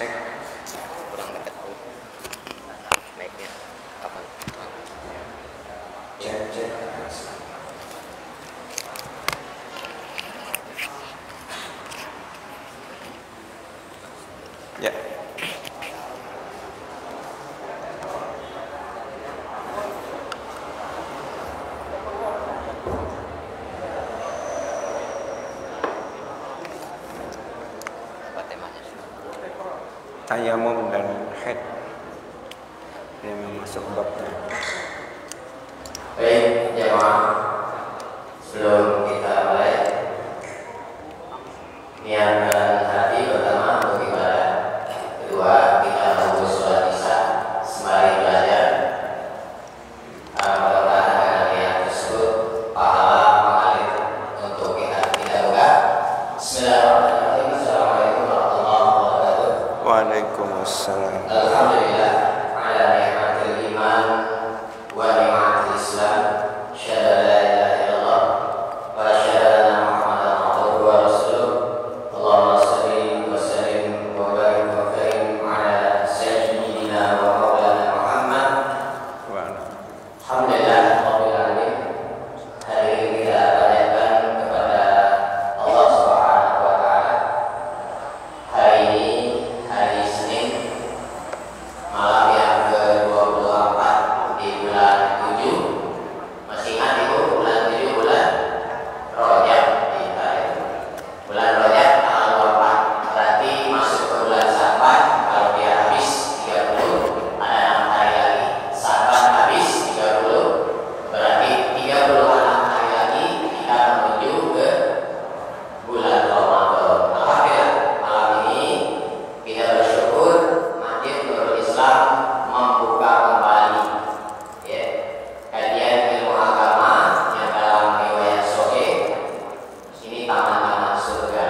Cek. Kurang dekat tuh. Mic-nya. Kapan? Cek. Ya. Apa temanya? Tayamum dan haid yang masuk babnya. Baik, jemaah, sebelum kita mulai, niatkan hati pertama untuk ibadah, kedua kita menunggu sholat isya sembari belajar. Mudah-mudahan dengan niat tersebut pahala mengalir untuk kita buka. Bismillahirrahmanirrahim. Assalamualaikum warahmatullahi wabarakatuh. Waalaikumsalam. Alhamdulillah ala ni'matil iman wa ni'matil Islam. Syahada la ilaha illallah wa syahada anna Muhammadan abduhu wa rasuluh. Allahumma shalli wa sallim wa barik wa karim ala sayyidina wa maulana Muhammad. Alhamdulillah rabbil alamin. Hari ini kita panjatkan kepada Allah Subhanahu wa taala. Hari ini hari Senin, malam yang ke-24 di bulan 7. Masih ingat itu bulan 7, bulan Rajab. Bulan Rajab tanggal 24. Berarti masuk ke bulan Saban. Kalau dia habis 30, ada 6 hari lagi. Saban habis 30, berarti 36 hari lagi kita menuju ke bulan Ramadan. Alhamdulillah malam ini kita bersyukur Masjid Nurul Islam membuka kembali ya, kajian ilmu agama yang dalam riwayat Sahih. Ini taman-taman surga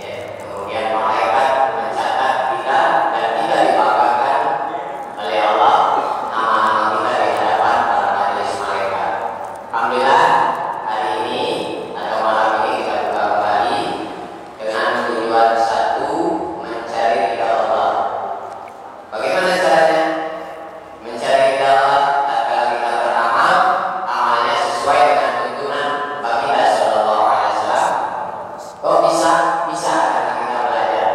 ya. Kemudian malaikat mencatat kita dan kita dibanggakan oleh Allah, nama-nama kita di hadapan para majelis malaikat. Alhamdulillah hari ini atau malam ini kita buka kembali dengan tujuan satu, mencari ridha Allah. Bagaimana caranya mencari ridha Allah? Tatkala kita beramal, amalnya sesuai dengan tuntunan Baginda Sallallahu Alaihi Wasallam. Kok bisa karena kita belajar.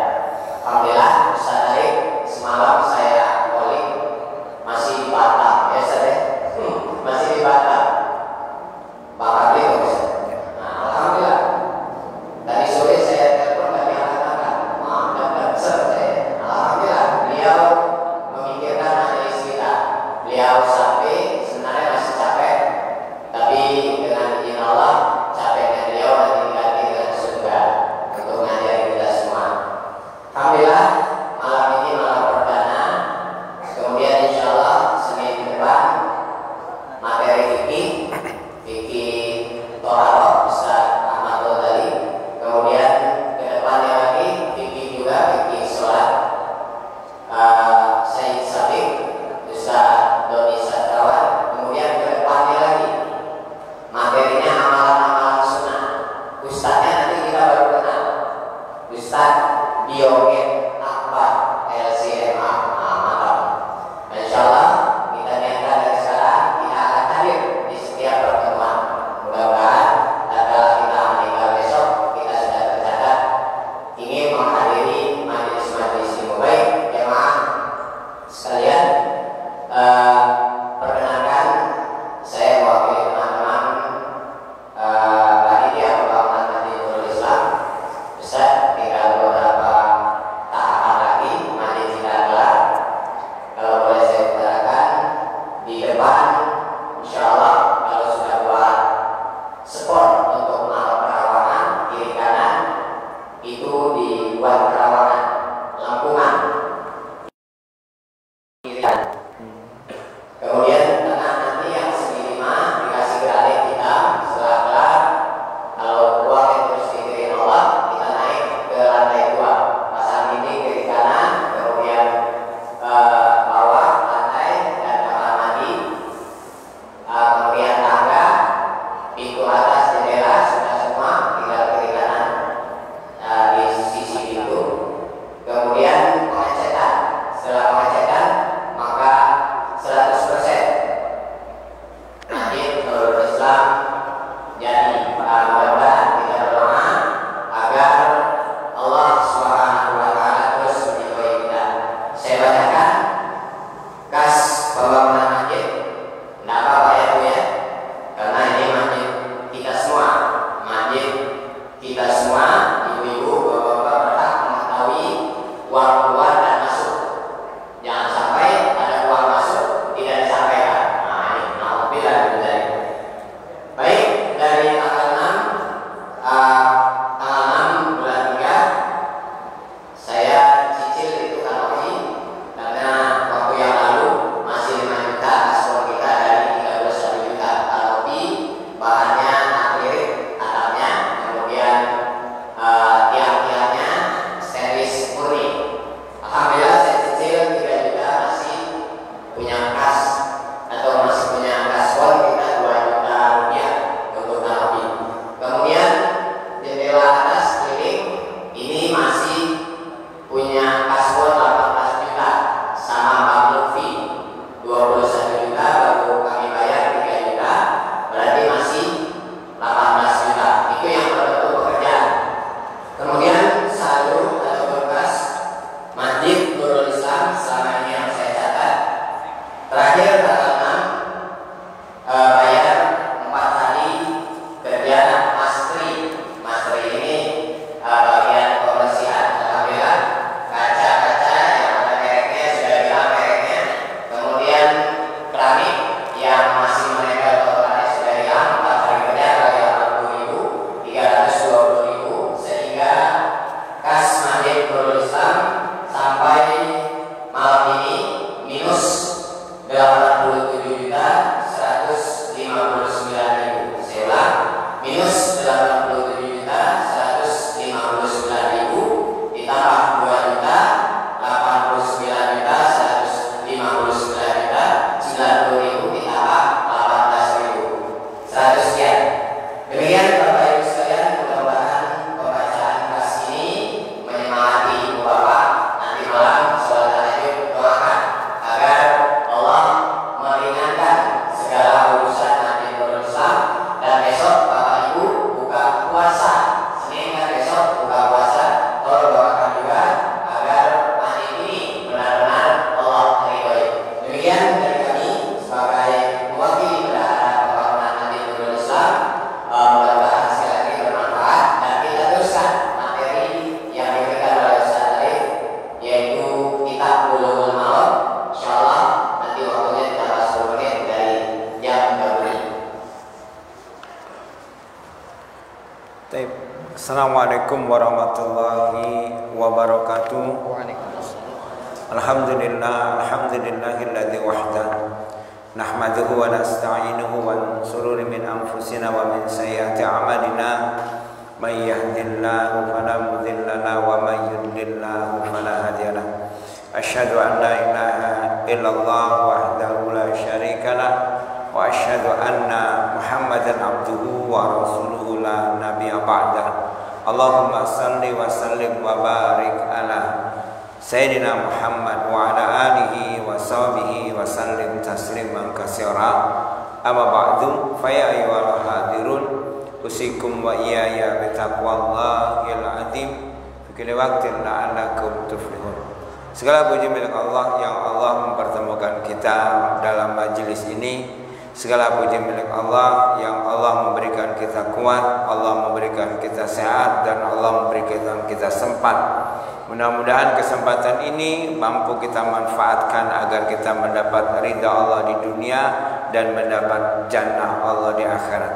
Alhamdulillah Ustaz Arif, semalam saya calling masih di Batam ya Ustaz ya? Masih di Batam. Pak Fadli kok Ustaz? Nah, alhamdulillah. Tadi sore saya telepon dari angkat-angkat. Maaf dapat saya. Alhamdulillah beliau memikirkan majelis kita. Beliau sampai sebenarnya masih capek, tapi dengan izin Allah capeknya beliau nanti diganti dengan surga untuk mengajari kita semua. Alhamdulillah malam ini malam perdana. Kemudian insya Allah Senin depan materi fikih Toharoh Ustaz Ahmad Ghazali. Kemudian ke depannya lagi fikih juga, fikih sholat Sayyid Sabiq, Ustaz Doni Sastrawan. Kemudian ke depannya lagi materinya amalan-amalan sunnah. Ustaznya nanti kita baru kenal, Ustaz Biogen Akbar LCMA. Nah, mantap. Insya Allah kita niatkan dari sekarang kita akan hadir di setiap pertemuan. Mudah-mudahan tatkala kita meninggal besok kita sudah tercatat ingin menghadiri majelis-majelis ilmu. Baik jemaah sekalian, perkenalkan saya mewakili teman-teman panitia pembangunan Masjid Nurul Islam. Ustaz, tinggal beberapa Assalamualaikum warahmatullahi wabarakatuh. Alhamdulillah, alhamdulillahilladzi wahda. Nahmaduhu wa nasta'inuhu wa nusuru min anfusina wa min sayyiati a'malina. May yahdihillahu fala mudilla lahu wa may yudlillahu fala hadiya lahu. Asyhadu an la ilaha illallah wahdahu la syarika lah wa asyhadu anna Muhammadan abduhu wa rasuluhu la nabiyya ba'dah. Allahumma salli wa sallim wa barik ala Sayyidina Muhammad wa ala alihi wa sahbihi wa sallim tasliman katsira. Amma ba'du, fa ya ayyuhal hadirun usikum wa iyaya bi taqwallahil azim fi kulli waqtin la'allakum tuflihun. Segala puji milik Allah yang Allah mempertemukan kita dalam majelis ini. Segala puji milik Allah yang Allah memberikan kita kuat, Allah memberikan kita sehat, dan Allah memberikan kita sempat. Mudah-mudahan kesempatan ini mampu kita manfaatkan agar kita mendapat ridha Allah di dunia dan mendapat jannah Allah di akhirat.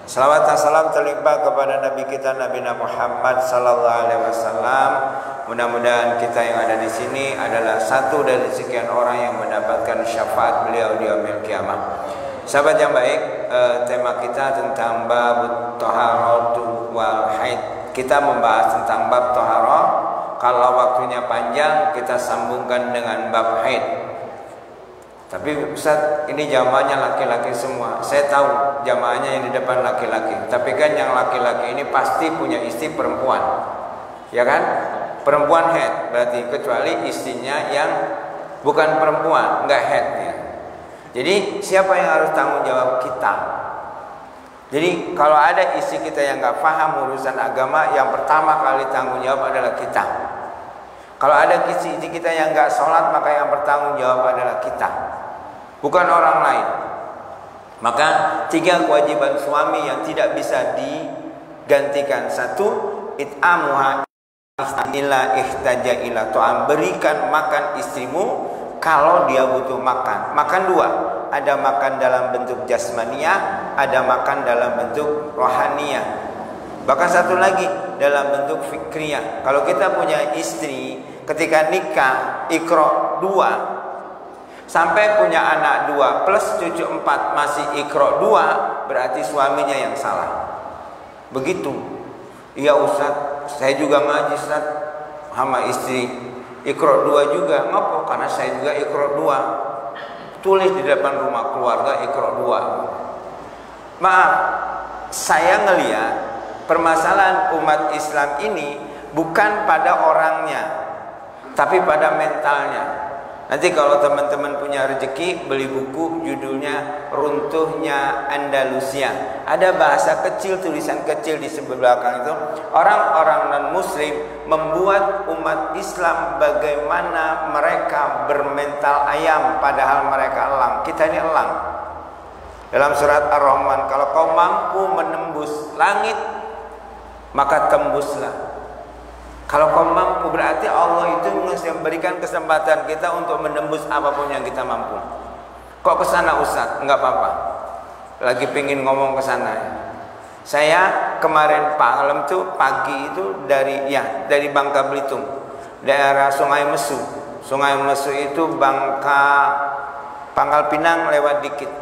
Salawat dan salam terlimpah kepada Nabi kita Nabi Muhammad sallallahu alaihi wasallam. Mudah-mudahan kita yang ada di sini adalah satu dari sekian orang yang mendapatkan syafaat beliau di yaumil qiyamah. Sahabat yang baik, tema kita tentang bab thaharatu wal haid. Kita membahas tentang bab thaharah. Kalau waktunya panjang, kita sambungkan dengan bab haid. Tapi Ustaz, ini jamaahnya laki-laki semua. Saya tahu jamaahnya yang di depan laki-laki. Tapi kan yang laki-laki ini pasti punya istri perempuan. Ya kan? Perempuan haid. Berarti kecuali istrinya yang bukan perempuan, enggak haid ya. Jadi siapa yang harus tanggung jawab? Kita. Jadi kalau ada istri kita yang enggak paham urusan agama, yang pertama kali tanggung jawab adalah kita. Kalau ada istri kita yang enggak sholat, maka yang bertanggung jawab adalah kita, bukan orang lain. Maka 3 kewajiban suami yang tidak bisa digantikan. 1, it'amuha ila ihtaja ila ta'am. Berikan makan istrimu kalau dia butuh makan. Makan 2, ada makan dalam bentuk jasmaniyah, ada makan dalam bentuk rohaniyah. Bahkan 1 lagi dalam bentuk fikriyah. Kalau kita punya istri, ketika nikah Iqra 2 sampai punya anak 2 plus cucu 4 masih Iqra 2, berarti suaminya yang salah. Begitu. Iya Ustaz, saya juga ngaji Ustaz sama istri Iqra 2 juga. Ngapa? Karena saya juga Iqra 2. Tulis di depan rumah keluarga Iqra 2. Maaf, saya ngelihat permasalahan umat Islam ini bukan pada orangnya, tapi pada mentalnya. Nanti kalau teman-teman punya rezeki, beli buku judulnya Runtuhnya Andalusia. Ada bahasa kecil, tulisan kecil di sebelah belakang itu. Orang-orang non-muslim membuat umat Islam bagaimana mereka bermental ayam padahal mereka elang. Kita ini elang. Dalam surat Ar-Rahman, kalau kau mampu menembus langit, maka tembuslah. Kalau kau mampu, berarti Allah itu memberikan kesempatan kita untuk menembus apapun yang kita mampu. Kok kesana Ustaz? Enggak apa-apa. Lagi pengen ngomong kesana ya. Saya kemarin malam tuh pagi itu dari Bangka Belitung, daerah Sungai Mesu. Sungai Mesu itu Pangkal Pinang lewat dikit.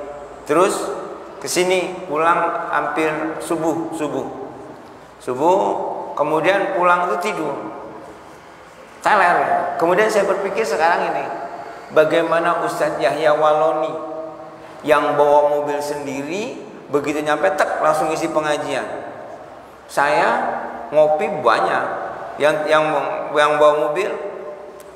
Terus ke sini pulang hampir subuh. Kemudian pulang itu tidur, teler. Kemudian saya berpikir sekarang ini, bagaimana Ustadz Yahya Waloni yang bawa mobil sendiri, begitu nyampe tek langsung isi pengajian. Saya ngopi banyak, yang bawa mobil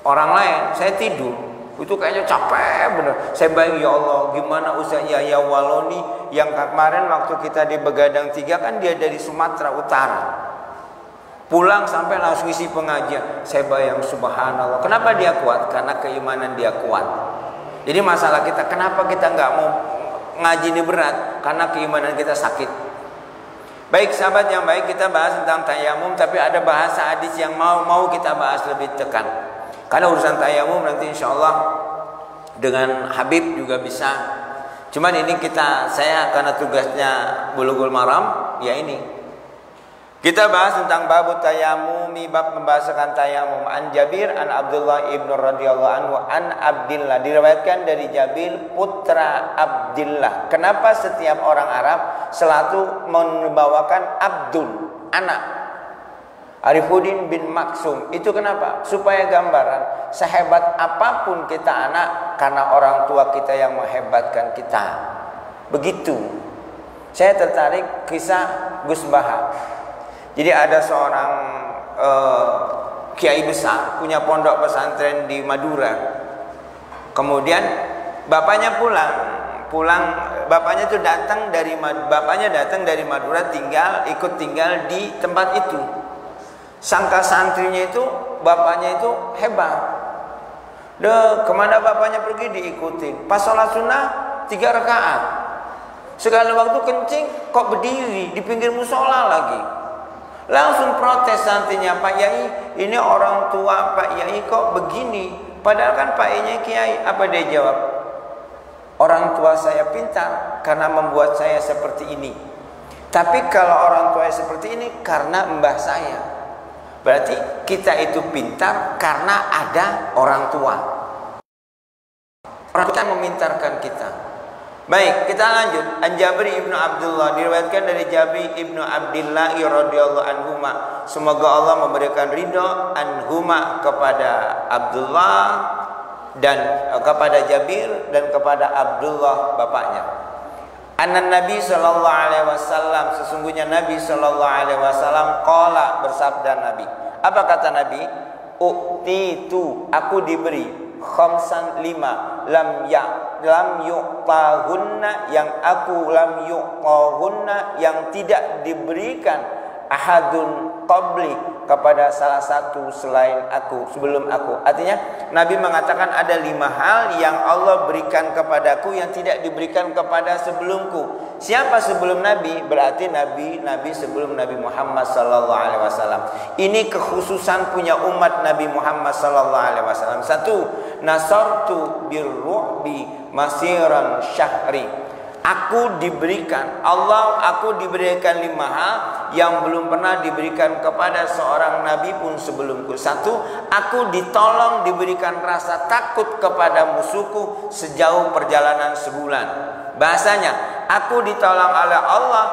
orang lain, saya tidur. Itu kayaknya capek bener. Saya bayang, ya Allah, gimana Ustadz Yahya Waloni yang kemarin waktu kita di Begadang 3 kan dia dari Sumatera Utara. Pulang sampai langsung isi pengajian. Saya bayang, subhanallah. Kenapa dia kuat? Karena keimanan dia kuat. Jadi masalah kita, kenapa kita nggak mau ngaji ini berat? Karena keimanan kita sakit. Baik sahabat yang baik, kita bahas tentang tayamum, tapi ada bahasa hadis yang mau kita bahas lebih tekan. Karena urusan tayamum nanti insya Allah dengan Habib juga bisa. Cuman ini saya karena tugasnya Bulughul Maram, ya ini. Kita bahas tentang bab tayamumi, bab membahasakan tayamum. An Jabir an Abdullah ibnu radhiyallahu anhu an Abdillah, diriwayatkan dari Jabir putra Abdillah. Kenapa setiap orang Arab selalu membawakan Abdul, anak? Arifuddin bin Maksum. Itu kenapa? Supaya gambaran sehebat apapun kita anak, karena orang tua kita yang menghebatkan kita. Begitu. Saya tertarik kisah Gus Baha. Jadi ada seorang kiai besar punya pondok pesantren di Madura. Kemudian bapaknya pulang bapaknya itu datang dari Madura, ikut tinggal di tempat itu. Sangka santrinya itu bapaknya itu hebat. Kemana bapaknya pergi diikutin. Pas sholat sunnah 3 rakaat. Segala waktu kencing kok berdiri di pinggir musola lagi. Langsung protes santrinya, Pak Yai, ini orang tua Pak Yai kok begini? Padahal kan Pak Yai kiai. Apa dia jawab? Orang tua saya pintar karena membuat saya seperti ini. Tapi kalau orang tua seperti ini karena mbah saya. Berarti kita itu pintar karena ada orang tua. Orang tua memintarkan kita. Baik, kita lanjut. An Jabir ibnu Abdullah, diriwayatkan dari Jabir ibnu Abdillah radhiyallahu anhuma. Semoga Allah memberikan ridho anhuma kepada Abdullah dan kepada Jabir dan kepada Abdullah bapaknya. Anna Nabi sallallahu alaihi wasallam, sesungguhnya Nabi sallallahu alaihi wasallam qala, bersabda Nabi. Apa kata Nabi? U'titu, aku diberi khamsan 5 lam yu'tahunna, yang tidak diberikan ahadun qabli, kepada salah satu selain aku, sebelum aku. Artinya Nabi mengatakan ada 5 hal yang Allah berikan kepadaku yang tidak diberikan kepada sebelumku. Siapa sebelum Nabi? Berarti Nabi sebelum Nabi Muhammad sallallahu alaihi wasallam. Ini kekhususan punya umat Nabi Muhammad sallallahu alaihi wasallam. 1, nasartu birru'bi masiran syahri. Aku diberikan 5 hal yang belum pernah diberikan kepada seorang nabi pun sebelumku. 1, aku ditolong, diberikan rasa takut kepada musuhku sejauh perjalanan sebulan. Bahasanya, aku ditolong oleh Allah,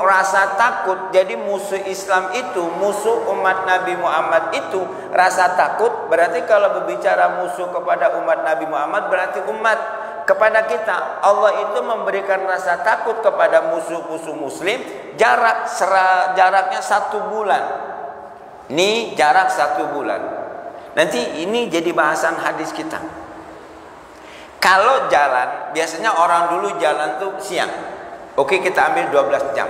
rasa takut. Jadi musuh Islam itu, musuh umat Nabi Muhammad itu rasa takut. Berarti kalau berbicara musuh kepada umat Nabi Muhammad, berarti umat kepada kita. Allah itu memberikan rasa takut kepada musuh-musuh muslim. Jaraknya 1 bulan. Ini jarak 1 bulan. Nanti ini jadi bahasan hadis kita. Kalau jalan, biasanya orang dulu jalan tuh siang. Oke, kita ambil 12 jam.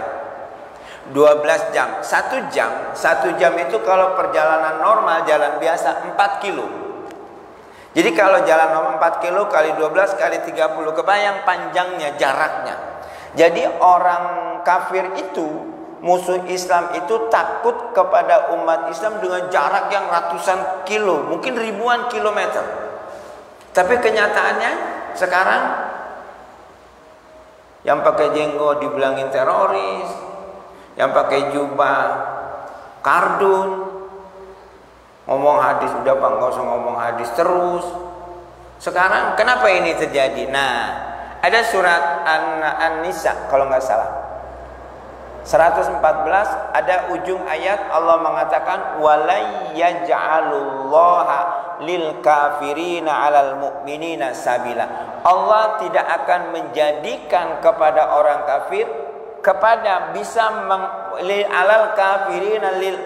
12 jam. 1 jam itu kalau perjalanan normal, jalan biasa 4 kilo. Jadi kalau jalan 4 kilo kali 12 kali 30, kebayang panjangnya jaraknya. Jadi orang kafir itu, musuh Islam itu takut kepada umat Islam dengan jarak yang ratusan kilo, mungkin ribuan kilometer. Tapi kenyataannya sekarang yang pakai jenggot dibilangin teroris, yang pakai jubah kardun. Ngomong hadis udah Pak, nggak usah ngomong hadis terus. Sekarang kenapa ini terjadi? Nah, ada surat An-Nisa kalau nggak salah 114, ada ujung ayat Allah mengatakan walay yaj'alullaha lil kafirina 'alal mu'minina sabila. Allah tidak akan menjadikan kepada orang kafir alal kafirina lil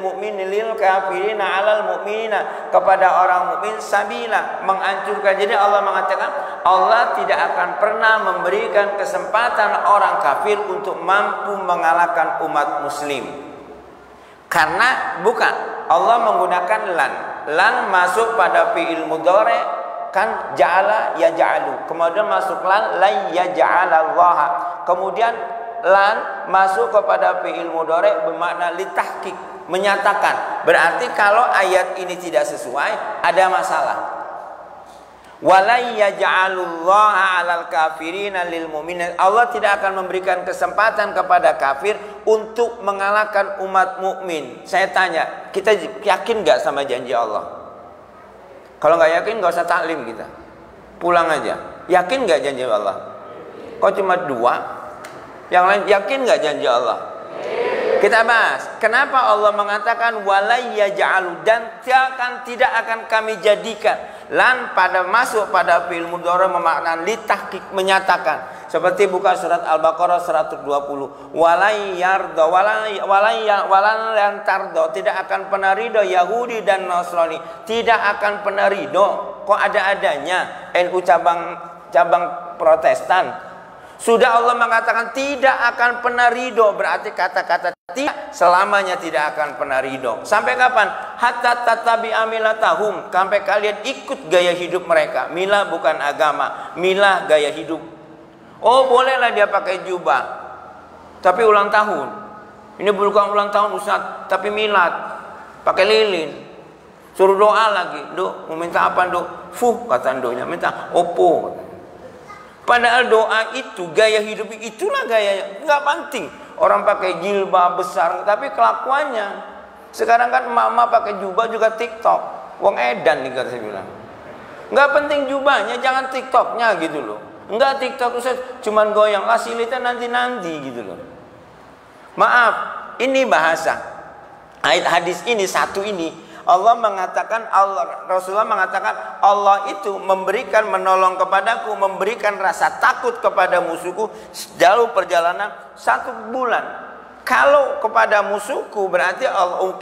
kafirina alal mu'minina, kepada orang mukmin sabila, menghancurkan. Jadi Allah mengatakan Allah tidak akan pernah memberikan kesempatan orang kafir untuk mampu mengalahkan umat muslim. Karena bukan, Allah menggunakan lan masuk pada fi'il mudhari, kan ja'ala yaj'alu, kemudian masuk lan la yaj'alallaha, kemudian lan masuk kepada fi'il mudhari bermakna litahqiq, menyatakan. Berarti kalau ayat ini tidak sesuai, ada masalah. Walai yaj'alullaha 'alal kafirina lil mu'minin. Allah tidak akan memberikan kesempatan kepada kafir untuk mengalahkan umat mukmin. Saya tanya, kita yakin nggak sama janji Allah? Kalau nggak yakin nggak usah taklim kita, pulang aja. Yakin nggak janji Allah? Kok cuma 2? Yang lain yakin nggak janji Allah? Kita bahas. Kenapa Allah mengatakan walai yaj'alu, dan tidak akan kami jadikan. Lan pada masuk pada fi'il mudhari memaknai litahqiq, menyatakan. Seperti buka surat Al-Baqarah 120. Walai yarda walan yantardo, tidak akan pernah ridho Yahudi dan Nasrani. Tidak akan pernah ridho. Kok ada-adanya NU cabang Protestan. Sudah Allah mengatakan tidak akan pernah ridho, berarti kata-kata tidak selamanya tidak akan pernah ridho. Sampai kapan? Hatta tatabi'a milatahum, sampai kalian ikut gaya hidup mereka. Milah bukan agama, milah gaya hidup. Oh bolehlah dia pakai jubah, tapi ulang tahun. Ini bukan ulang tahun Ustaz, tapi milad, pakai lilin. Suruh doa lagi, Dok, mau minta apa Dok? Kata Doknya, minta Oppo. Padahal doa itu, gaya hidup itulah gaya, nggak penting. Orang pakai jilbab besar, tapi kelakuannya. Sekarang kan emak-emak pakai jubah juga TikTok. Wong edan nih kata saya bilang. Nggak penting jubahnya, jangan TikToknya gitu loh. Nggak TikTok Ustaz, cuman goyang, silitnya nanti-nanti gitu loh. Maaf, ini bahasa. Ayat hadis ini satu ini. Rasulullah mengatakan Allah itu memberikan, menolong kepadaku, memberikan rasa takut kepada musuhku jauh perjalanan 1 bulan. Kalau kepada musuhku berarti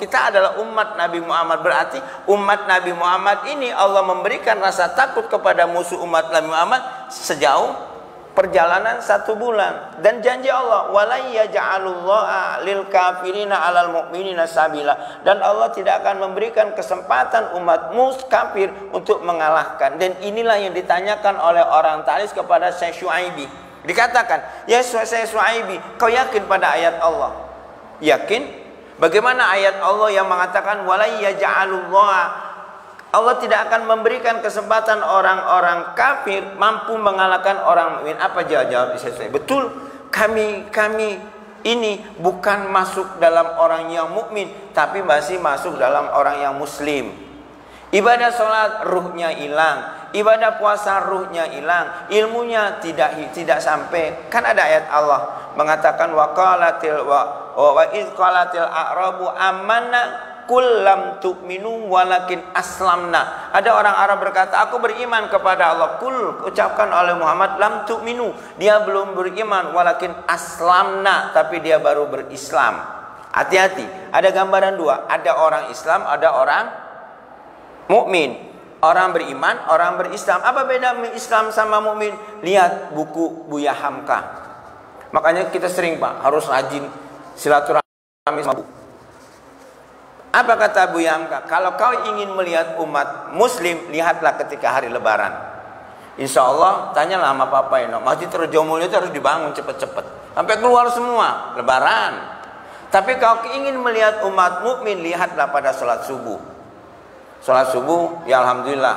kita adalah umat Nabi Muhammad, berarti umat Nabi Muhammad ini Allah memberikan rasa takut kepada musuh umat Nabi Muhammad sejauh perjalanan 1 bulan. Dan janji Allah, walai yaj'alullaha lil kafirina 'alal mu'minina sabila, dan Allah tidak akan memberikan kesempatan umat kafir untuk mengalahkan. Dan inilah yang ditanyakan oleh orang Talis kepada Syekh Syuaibi. Dikatakan, ya Syekh Syuaibi, kau yakin pada ayat Allah? Yakin? Bagaimana ayat Allah yang mengatakan walai yaj'alullaha, Allah tidak akan memberikan kesempatan orang-orang kafir mampu mengalahkan orang mukmin? Apa jawab saya? Betul, kami ini bukan masuk dalam orang yang mukmin, tapi masih masuk dalam orang yang muslim. Ibadah sholat ruhnya hilang, ibadah puasa ruhnya hilang, ilmunya tidak sampai. Kan ada ayat Allah mengatakan wa iz qalatil a'rabu amanna kul lam tu'minu walakin aslamna. Ada orang Arab berkata, aku beriman kepada Allah. Kul, ucapkan oleh Muhammad, lam tu'minu, dia belum beriman, walakin aslamna, tapi dia baru berislam. Hati-hati, ada gambaran 2, ada orang Islam, ada orang mukmin. Orang beriman, orang berislam. Apa beda Islam sama mukmin? Lihat buku Buya Hamka. Makanya kita sering Pak harus rajin silaturahmi sama buku. Apa kata Buya Hamka? Kalau kau ingin melihat umat muslim, lihatlah ketika hari lebaran. Insya Allah, tanyalah sama Papa Eno, Masjid Rejomul itu harus dibangun cepat-cepat sampai keluar semua lebaran. Tapi kalau ingin melihat umat mukmin, lihatlah pada sholat subuh. Sholat subuh, ya Alhamdulillah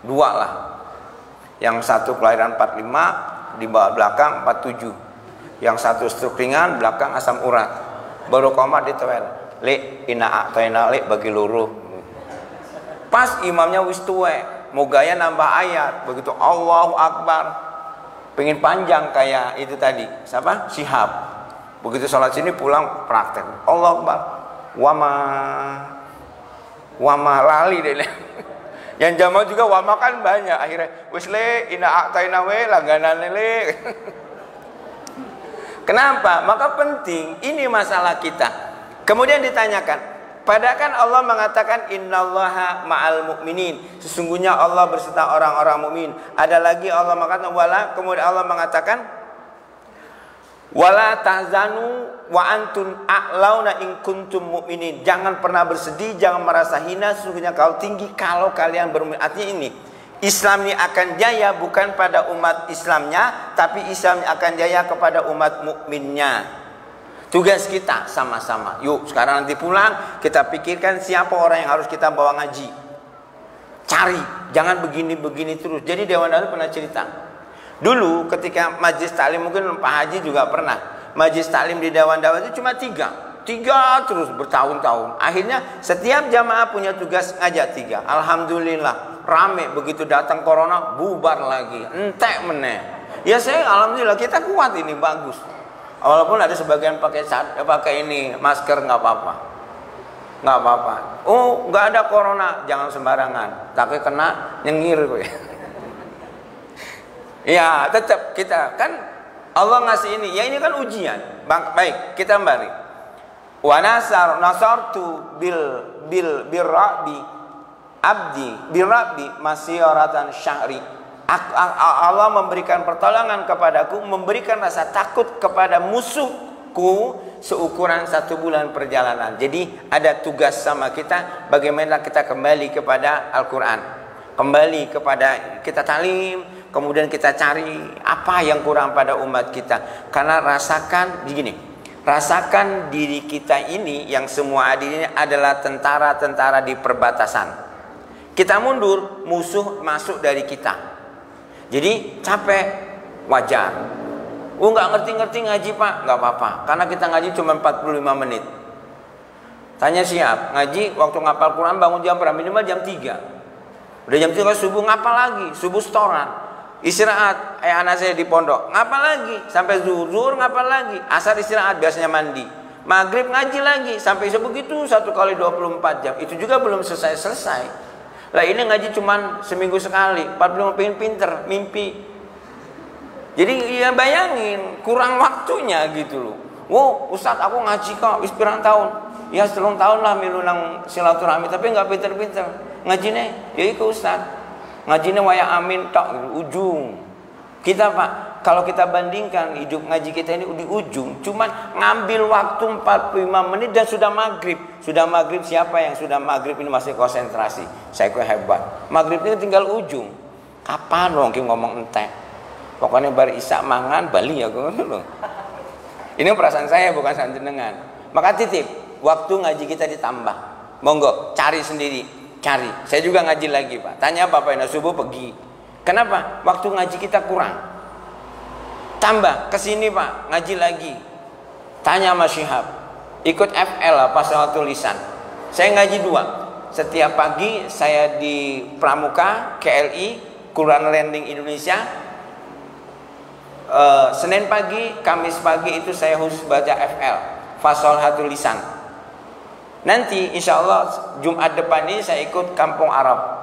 2 lah. Yang satu kelahiran 45, di bawah belakang 47. Yang satu stroke ringan, belakang asam urat. Baru komat di toilet. Lek ina a'tayna lek bagi luruh. Pas imamnya wis tuwe, mau gaya nambah ayat, begitu Allahu Akbar. Pengen panjang kayak itu tadi. Siapa? Syihab. Begitu sholat sini pulang praktek. Allahu Akbar. Wama lali deh. Yang jamaah juga wama kan banyak. Akhirnya wis le ina a'tayna we langganan le. Kenapa? Maka penting, ini masalah kita. Kemudian ditanyakan, padahal kan Allah mengatakan innallaha ma'al mu'minin, sesungguhnya Allah berserta orang-orang mukmin. Ada lagi Allah mengatakan kemudian Allah mengatakan wala tahzanu wa antum a'launa in kuntum mu'minin. Jangan pernah bersedih, jangan merasa hina, sesungguhnya kau tinggi kalau kalian bermukmin. Artinya ini, Islam ini akan jaya bukan pada umat Islamnya, tapi Islam akan jaya kepada umat mukminnya. Tugas kita sama-sama. Yuk sekarang nanti pulang kita pikirkan siapa orang yang harus kita bawa ngaji. cari, jangan begini-begini terus. Jadi Dewan Dakwah pernah cerita. Dulu ketika majelis taklim, mungkin Pak Haji juga pernah, majelis taklim di Dewan Dakwah itu cuma tiga terus bertahun-tahun. Akhirnya setiap jamaah punya tugas ngajak tiga. Alhamdulillah rame, begitu datang corona bubar lagi, entek meneh. Ya saya alhamdulillah kita kuat ini, bagus. Walaupun ada sebagian pakai ini masker, nggak apa-apa. Nggak apa-apa. Oh, nggak ada corona, jangan sembarangan. Tapi kena nyengir gue. Ya, tetap kita kan Allah ngasih ini. Ya ini kan ujian. Baik, kita kembali. Wa nasartu birrabi abdi birrabi masyaratan syahri. Allah memberikan pertolongan kepadaku, memberikan rasa takut kepada musuhku seukuran 1 bulan perjalanan. Jadi ada tugas sama kita, bagaimana kita kembali kepada Al-Quran, kembali kepada kita talim, kemudian kita cari apa yang kurang pada umat kita. Karena rasakan begini, rasakan diri kita ini yang semua hadir ini adalah tentara-tentara di perbatasan. Kita mundur, musuh masuk dari kita. Jadi capek, wajar. Nggak ngerti-ngerti ngaji Pak, nggak apa-apa. Karena kita ngaji cuma 45 menit. Tanya siap, ngaji waktu ngapal Quran bangun jam berapa? Minimal jam 3. Udah jam 3 subuh ngapal lagi, subuh setoran. Istirahat, anak saya di pondok, ngapal lagi. Sampai zuhur ngapal lagi. Asar istirahat, biasanya mandi. Maghrib ngaji lagi, sampai sebegitu 1 kali 24 jam. Itu juga belum selesai-selesai. Lah ini ngaji cuman seminggu sekali, 45 pengen pinter, mimpi. Jadi ya bayangin, kurang waktunya gitu loh. Wow, Ustadz aku ngaji kok, wis pirang tahun. Ya 3 tahun lah milu nang silaturahmi, tapi nggak pinter-pinter. Ngajine, ya ikut Ustadz. Ngajine waya amin tok ujung. Kita Pak, kalau kita bandingkan hidup ngaji kita ini di ujung, cuman ngambil waktu 45 menit dan sudah maghrib. Sudah maghrib, siapa yang sudah maghrib ini masih konsentrasi? Saya kok hebat. Maghrib ini tinggal ujung. Kapan dong kita ngomong entek? Pokoknya bar isak mangan Bali ya loh. Ini perasaan saya, bukan jenengan. Maka titip, waktu ngaji kita ditambah. Monggo, cari sendiri, cari. Saya juga ngaji lagi Pak. Tanya apa Pak? Subuh pergi. Kenapa? Waktu ngaji kita kurang. Tambah, kesini Pak, ngaji lagi. Tanya sama Syihab. Ikut FL lah, pasal tulisan. Saya ngaji 2. Setiap pagi saya di Pramuka, KLI, Quran Landing Indonesia. Senin pagi, Kamis pagi itu saya khusus baca FL, Fasal Tulisan. Nanti insya Allah Jumat depan ini saya ikut Kampung Arab.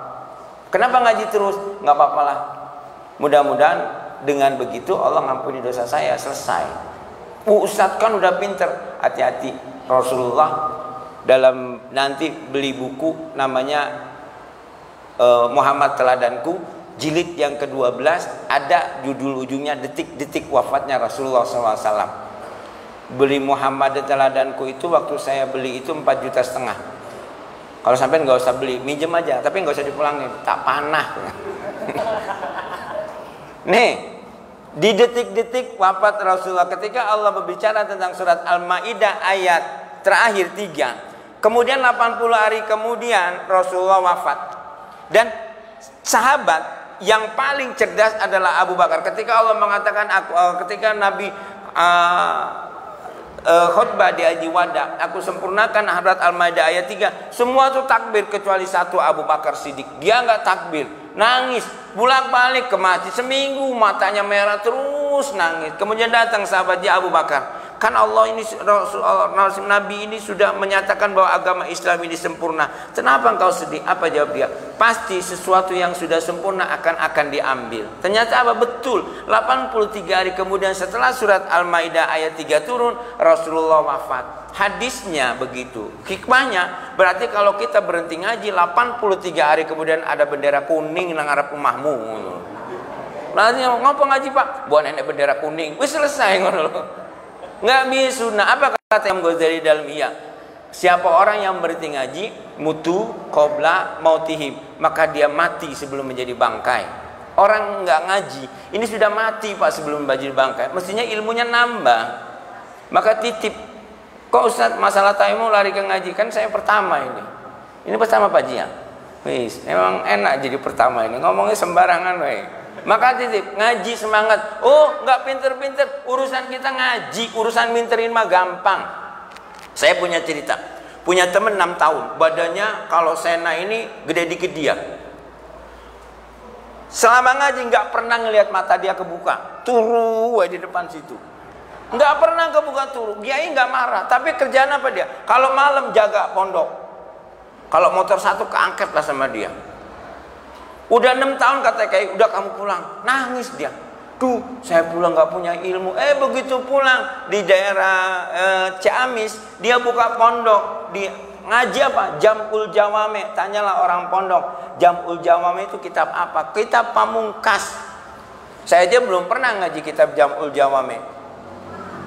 Kenapa ngaji terus? Nggak apa-apa lah. Mudah-mudahan dengan begitu Allah ngampuni dosa saya, selesai. Ustadz kan udah pinter. Hati-hati. Rasulullah dalam nanti beli buku namanya Muhammad Teladanku, jilid yang ke-12, ada judul ujungnya detik-detik wafatnya Rasulullah SAW. Beli Muhammad Teladanku itu waktu saya beli itu 4,5 juta. Kalau sampai nggak usah beli, minjem aja, tapi nggak usah dipulangin, tak panah. Nih, di detik-detik wafat Rasulullah, ketika Allah berbicara tentang surat Al-Maidah ayat terakhir 3, kemudian 80 hari kemudian Rasulullah wafat, dan sahabat yang paling cerdas adalah Abu Bakar. Ketika Allah mengatakan, ketika Nabi khutbah di Haji Wada, aku sempurnakan surat Al-Maidah ayat 3. Semua tuh takbir kecuali satu, Abu Bakar Siddiq. Dia nggak takbir, nangis, bolak-balik ke masjid seminggu, matanya merah terus nangis. Kemudian datang sahabatnya Abu Bakar. Kan Allah ini, Nabi ini sudah menyatakan bahwa agama Islam ini sempurna. Kenapa engkau sedih? Apa jawab dia? Pasti sesuatu yang sudah sempurna akan diambil. Ternyata apa? Betul. 83 hari kemudian setelah surat Al-Maidah ayat 3 turun, Rasulullah wafat. Hadisnya begitu. Hikmahnya berarti kalau kita berhenti ngaji 83 hari kemudian ada bendera kuning nang arep omahmu. Lalu ngopo ngaji Pak? Buat nenek bendera kuning. Wis selesai ngono lho. Nggak bisa sunnah. Apa kata Imam Ghazali dalam Ihya? Siapa orang yang berhenti ngaji, mutu qabla mautihim, maka dia mati sebelum menjadi bangkai. Orang nggak ngaji, ini sudah mati Pak sebelum menjadi bangkai. Mestinya ilmunya nambah. Maka titip. Kok Ustaz masalah tayamum lari ke ngaji? Kan saya pertama ini. Ini pertama Pak Jia. Wis, emang enak jadi pertama ini ngomongnya sembarangan we. Maka titip ngaji semangat. Oh, nggak pinter-pinter, urusan kita ngaji, urusan minterin mah gampang. Saya punya cerita. Punya temen 6 tahun, badannya kalau Sena ini gede dikit dia. Selama ngaji nggak pernah ngelihat mata dia kebuka, turu di depan situ. Nggak pernah kebuka turu. Kiai nggak marah, tapi kerjaan apa dia? Kalau malam jaga pondok. Kalau motor satu keangket lah sama dia. Udah 6 tahun kata Kiai, udah kamu pulang. Nangis dia. Duh, saya pulang nggak punya ilmu. Begitu pulang di daerah Ciamis, dia buka pondok di ngaji apa? Jamul Jawame. Tanyalah orang pondok, Jamul Jawame itu kitab apa? Kitab Pamungkas. Saya aja belum pernah ngaji kitab Jamul Jawame.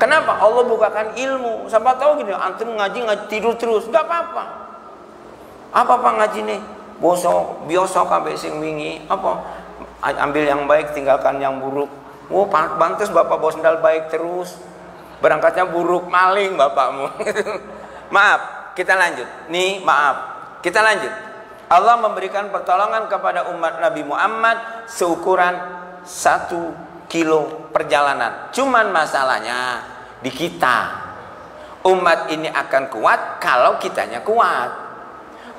Kenapa? Allah bukakan ilmu. Siapa tahu gini, antum ngaji tidur terus, nggak apa-apa. Apa ngaji nih? Biasa kabeh sing wingi. Apa? Ambil yang baik, tinggalkan yang buruk. Oh, pantes bapak bawa sendal baik terus. Berangkatnya buruk, maling bapakmu. Maaf, kita lanjut. Nih, maaf. Kita lanjut. Allah memberikan pertolongan kepada umat Nabi Muhammad seukuran 1 kilo perjalanan. Cuman masalahnya di kita. Umat ini akan kuat kalau kitanya kuat.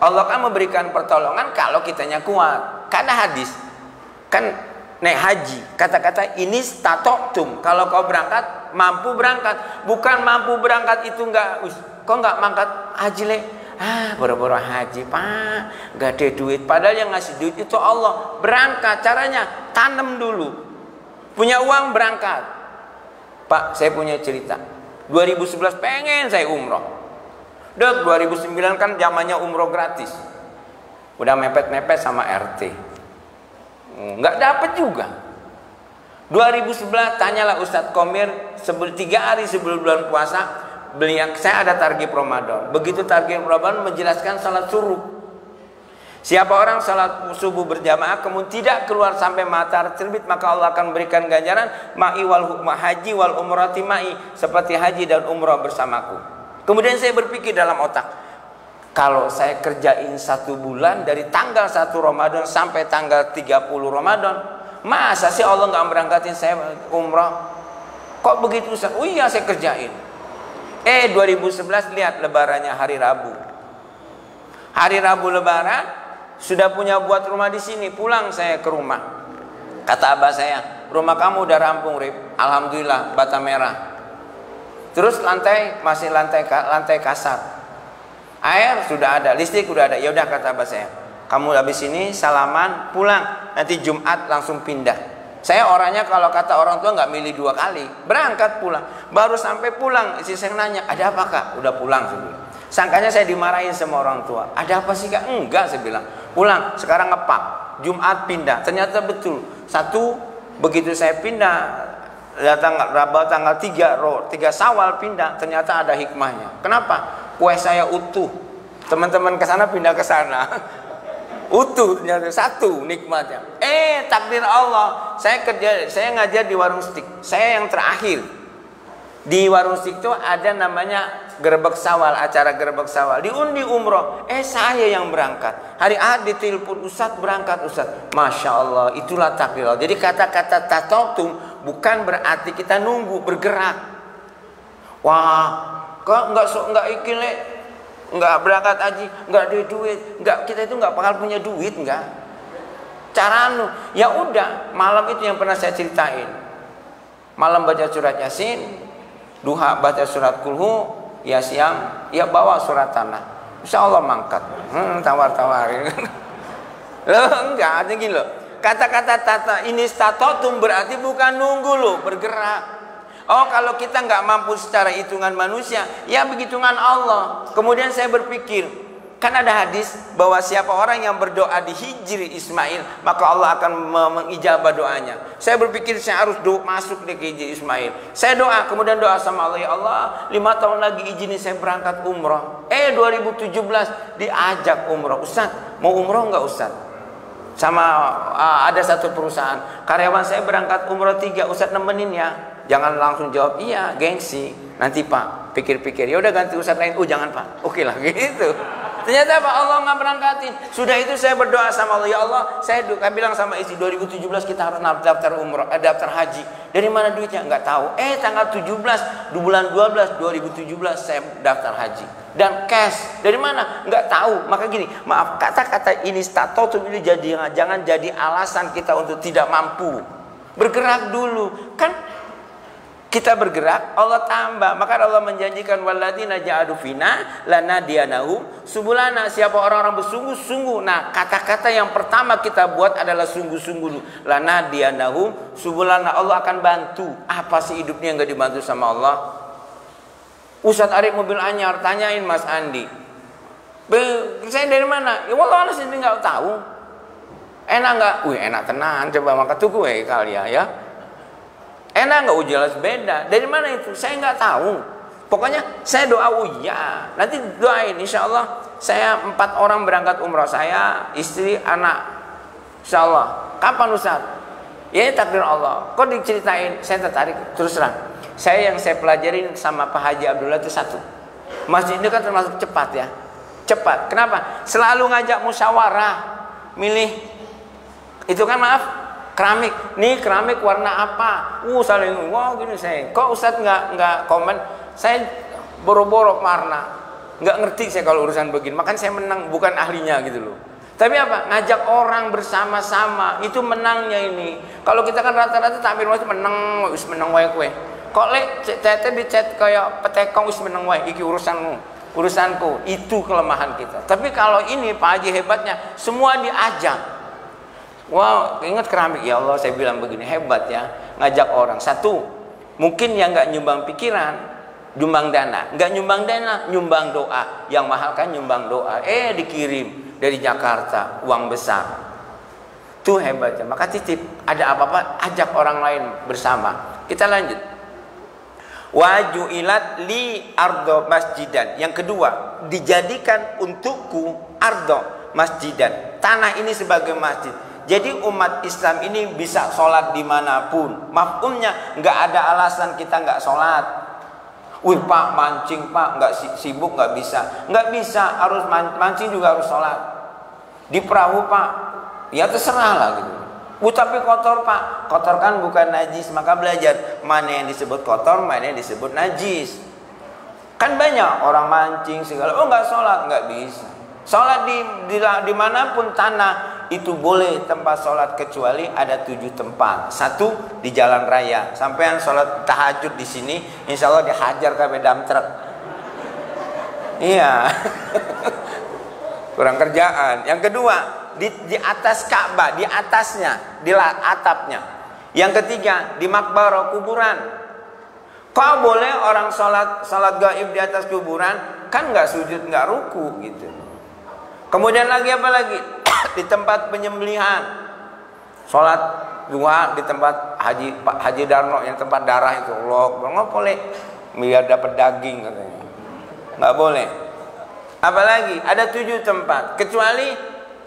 Allah kan memberikan pertolongan kalau kitanya kuat. Karena hadis kan naik haji, kata-kata ini statoktum. Kalau kau berangkat, mampu berangkat. Bukan mampu berangkat itu enggak, kau enggak mangkat haji le. Boro-boro haji pak, enggak ada duit. Padahal yang ngasih duit itu Allah. Berangkat, caranya tanam dulu. Punya uang berangkat. Pak, saya punya cerita. 2011 pengen saya umroh. 2009 kan zamannya umroh gratis. Udah mepet-mepet sama RT. Nggak dapet juga. 2011 tanyalah Ustadz Komir 3 hari sebelum bulan puasa, saya ada target Ramadan. Begitu target Ramadan menjelaskan salat subuh. Siapa orang salat subuh berjamaah kemudian tidak keluar sampai matahari terbit, maka Allah akan berikan ganjaran ma'i wal haji wal umrati ma'i, seperti haji dan umrah bersamaku. Kemudian saya berpikir dalam otak, kalau saya kerjain 1 bulan dari tanggal 1 Ramadan sampai tanggal 30 Ramadan, masa sih Allah nggak berangkatin saya umrah? Kok begitu Ustaz? Oh iya saya kerjain. 2011 lihat lebarannya hari Rabu. Hari Rabu lebaran sudah punya buat rumah di sini. Pulang saya ke rumah. Kata abah saya, rumah kamu udah rampung Rip. Alhamdulillah bata merah. Terus lantai masih lantai kasar. Air sudah ada, listrik sudah ada. Ya udah kata abah saya, kamu habis ini salaman pulang. Nanti Jumat langsung pindah. Saya orangnya kalau kata orang tua nggak milih 2 kali. Berangkat pulang. Baru sampai pulang, istri saya nanya, ada apa kak? Udah pulang sebelum. Sangkanya saya dimarahin sama orang tua. Ada apa sih kak? Enggak, saya bilang. Pulang, sekarang ngepak. Jumat pindah. Ternyata betul. Begitu saya pindah, tanggal 3 Syawal pindah, ternyata ada hikmahnya. Kenapa? Kue saya utuh. Teman-teman ke sana pindah ke sana. Utuh ternyata 1 nikmatnya. Takdir Allah. Saya ngajar di warung stik. Saya yang terakhir. Di warung stik itu ada namanya Gerbek Sawal, acara Gerbek Sawal. Diundi umroh. Saya yang berangkat. Hari Ahad ditelepon, Ustadz berangkat Ustadz. Masya Allah, itulah takdir Allah. Jadi kata-kata tatotum bukan berarti kita nunggu, bergerak. Wah, kok nggak ikile, nggak berangkat haji, nggak ada duit, nggak, kita itu nggak bakal punya duit, nggak. Cara ya udah, malam itu yang pernah saya ceritain. Malam baca surat Yasin, duha baca surat Kulhu, ya siang, ya bawa surat tanah. Insya Allah mangkat. Tawar-tawarin. Enggak, ada gini loh. Kata-kata tata ini statotum berarti bukan nunggu loh, bergerak. Oh, kalau kita nggak mampu secara hitungan manusia, ya begituan Allah. Kemudian saya berpikir, kan ada hadis bahwa siapa orang yang berdoa di hijri Ismail, maka Allah akan mengijabah doanya. Saya berpikir saya harus masuk di hijri Ismail. Saya doa, kemudian doa sama Allah, ya Allah, 5 tahun lagi izinin saya berangkat umroh. 2017 diajak umroh. Ustaz, mau umroh nggak Ustaz? Sama ada satu perusahaan, karyawan saya berangkat umroh 3, Ustaz nemenin ya. Jangan langsung jawab iya, gengsi. Nanti Pak, pikir-pikir, ya udah ganti Ustaz lain. Jangan Pak, oke lah gitu. Ternyata apa? Allah nggak berangkatin. Sudah itu saya berdoa sama Allah, ya Allah, saya bilang sama istri 2017 kita harus daftar umroh, daftar haji. Dari mana duitnya? Nggak tahu. Tanggal 17 di bulan 12 2017 saya daftar haji. Dan cash dari mana? Nggak tahu. Maka gini, maaf, kata-kata ini statotum ini jangan jadi alasan kita untuk tidak mampu. Bergerak dulu. Kan kita bergerak, Allah tambah. Maka Allah menjanjikan walladzina ja'adu fina lanadiyanahum subulana. Siapa orang-orang bersungguh-sungguh. Nah, kata-kata yang pertama kita buat adalah sungguh-sungguh. Lanadiyanahum subulana. Allah akan bantu. Apa sih hidupnya yang enggak dibantu sama Allah? Ustadz Arif mobil anyar, tanyain Mas Andi. Saya dari mana? Ya Allah sendiri enggak tahu. Enak enggak? Wih, enak tenan. Coba maka tunggu kali ya. Enak nggak? Jelas beda. Dari mana itu? Saya nggak tahu. Pokoknya saya doa ya. Nanti doain. Insya Allah saya 4 orang berangkat umroh. Saya, istri, anak. Insya Allah. Kapan Ustaz? Ya ini takdir Allah. Kok diceritain? Saya tertarik. Terus terang. Yang saya pelajarin sama Pak Haji Abdullah itu satu. Masjid ini kan termasuk cepat ya. Cepat. Kenapa? Selalu ngajak musyawarah. Milih. Itu kan maaf. Keramik, nih keramik warna apa? Saling gini saya. Kok Ustadz nggak komen? Saya boro-boro warna, nggak ngerti saya kalau urusan begini. Makanya saya menang, bukan ahlinya gitu loh. Tapi apa? Ngajak orang bersama-sama itu menangnya ini. Kalau kita kan rata-rata tampil masih menang wae kue. Kok tete dicet kayak petekong menang wae. Iki urusanku. Itu kelemahan kita. Tapi kalau ini Pak Haji hebatnya, semua diajak. Wow, ingat keramik ya Allah, saya bilang begini, hebat ya, ngajak orang. Satu, mungkin yang nggak nyumbang pikiran, nyumbang dana, nggak nyumbang dana, nyumbang doa. Yang mahal kan nyumbang doa. Dikirim dari Jakarta, uang besar. Itu hebatnya. Maka titip, ada apa-apa, ajak orang lain bersama. Kita lanjut. Wajuilat li ardo masjidan. Yang kedua, dijadikan untukku ardo masjidan. Tanah ini sebagai masjid. Jadi umat Islam ini bisa sholat dimanapun. Mafhumnya nggak ada alasan kita nggak sholat. Wih Pak mancing Pak, nggak sibuk nggak bisa. Nggak bisa, harus mancing juga harus sholat. Di perahu Pak, ya terserah lah gitu. Tapi kotor Pak, kotor kan bukan najis. Maka belajar mana yang disebut kotor, mana yang disebut najis. Kan banyak orang mancing segala, nggak sholat, nggak bisa. Sholat di manapun tanah itu boleh tempat sholat kecuali ada 7 tempat. 1 di jalan raya. Sampean sholat tahajud di sini, insya Allah dihajar ke bedam truk. Iya. Kurang kerjaan. Yang kedua di atas Ka'bah, di atasnya, di atapnya. Yang ketiga di makbarah, kuburan. Kok boleh orang sholat gaib di atas kuburan? Kan nggak sujud, nggak ruku gitu. Kemudian lagi apa lagi? Di tempat penyembelihan. Sholat duha di tempat Haji Darno yang tempat darah itu. Allah, nggak boleh. Biar dapat daging katanya. Nggak boleh. Apalagi ada 7 tempat. Kecuali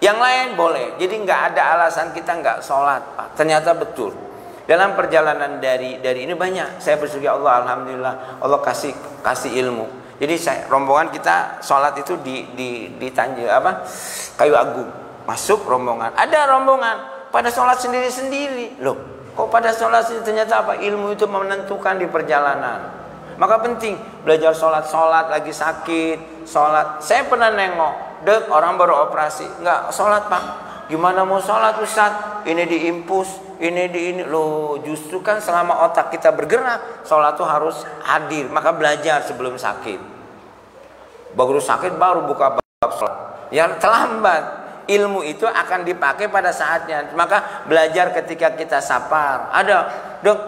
yang lain boleh. Jadi nggak ada alasan kita nggak sholat Pak. Ternyata betul. Dalam perjalanan dari ini banyak. Saya bersyukur Allah, alhamdulillah Allah kasih ilmu. Jadi rombongan kita sholat itu di Tanjung Kayu Agung. Masuk rombongan. Ada rombongan pada sholat sendiri-sendiri. Loh, kok pada sholat sendiri? Ternyata apa? Ilmu itu menentukan di perjalanan. Maka penting belajar sholat lagi sakit. Sholat. Saya pernah nengok, orang baru operasi, nggak sholat Pak. Gimana mau sholat Ustaz? Ini diimpus, ini. Loh, justru kan selama otak kita bergerak, sholat itu harus hadir. Maka belajar sebelum sakit. Baru sakit baru buka bab sholat. Yang terlambat. Ilmu itu akan dipakai pada saatnya. Maka belajar ketika kita sapar. Ada, Dok,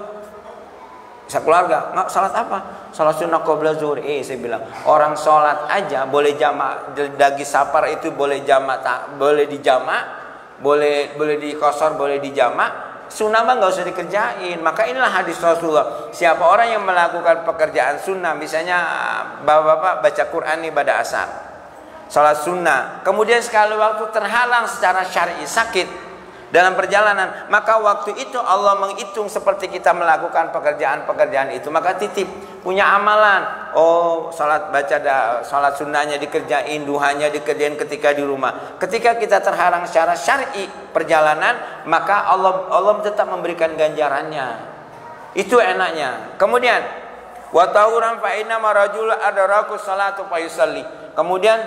sekeluarga, nggak sholat apa? Sholat sunnah qabla zuhur. Saya bilang, orang sholat aja boleh jamak. Dagi sapar itu boleh jamak, boleh dijamak, boleh dikosor, boleh dijamak. Sunnah mah nggak usah dikerjain. Maka inilah hadis Rasulullah. Siapa orang yang melakukan pekerjaan sunnah, misalnya bapak-bapak baca Quran ibadah asar, sholat sunnah, kemudian sekali waktu terhalang secara syar'i sakit, dalam perjalanan, maka waktu itu Allah menghitung seperti kita melakukan pekerjaan-pekerjaan itu. Maka titip punya amalan. Oh, salat salat sunnahnya dikerjain, duhanya dikerjain ketika di rumah. Ketika kita terhalang secara syar'i perjalanan, maka Allah tetap memberikan ganjarannya. Itu enaknya. Kemudian wa tahuran fa inna marajul adraku salatu fa yusalli. Kemudian